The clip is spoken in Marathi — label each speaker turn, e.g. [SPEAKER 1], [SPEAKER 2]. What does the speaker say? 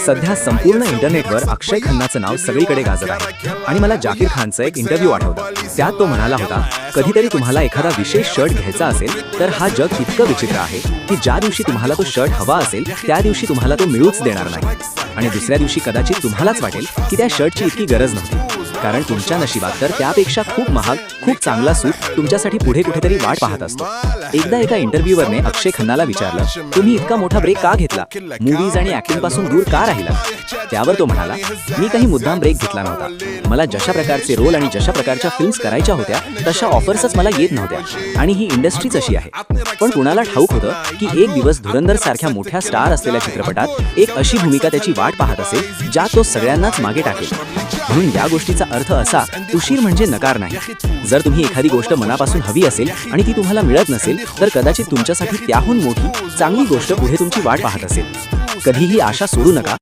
[SPEAKER 1] सध्या संपूर्ण इंटरनेटवर अक्षय खन्नाचं नाव सगळीकडे गाजत आहे आणि मला जाकीर खानचा एक इंटरव्ह्यू आठवतो. त्यात तो म्हणाला होता, कधीतरी तुम्हाला एखादा विशेष शर्ट घ्यायचा असेल तर हा जग इतकं विचित्र आहे की ज्या दिवशी तुम्हाला तो शर्ट हवा असेल त्या दिवशी तुम्हाला तो मिळूच देणार नाही आणि दुसऱ्या दिवशी कदाचित तुम्हालाच वाटेल की त्या शर्टची इतकी गरज नव्हती, कारण तुमच्या नशिबात तर त्यापेक्षा खूप महाग खूप चांगला सूट तुमच्यासाठी पुढे कुठेतरी वाट पाहत असतो. एकदा एका इंटरव्ह्यूवरने अक्षय खन्नाला विचारलं, तुम्ही इतका मोठा ब्रेक का घेतला, मूवीज आणि ऍक्टिंग पासून दूर का राहिला? त्यावर तो म्हणाला, मी काही मुद्दाम ब्रेक घेतला नव्हता. मला जशा प्रकारचे रोल आणि जशा प्रकारच्या फिल्म्स करायच्या होत्या तशा ऑफर्सच मला येत नव्हत्या आणि ही इंडस्ट्रीच अशी आहे. पण कुणाला ठाऊक होतं की एक दिवस धुरंधर सारख्या मोठ्या स्टार असलेल्या चित्रपटात एक अशी भूमिका त्याची वाट पाहत असेल ज्यात तो सगळ्यांनाच मागे टाकेल. म्हणून या गोष्टीचा अर्थ असा, उशीर म्हणजे नकार नाही. जर तुम्ही एखादी गोष्ट मनापासून हवी असेल आणि ती तुम्हाला मिळत नसेल तर कदाचित तुमच्यासाठी त्याहून मोठी चांगली गोष्ट पुढे तुमची वाट पाहत असेल. कधीही आशा सोडू नका.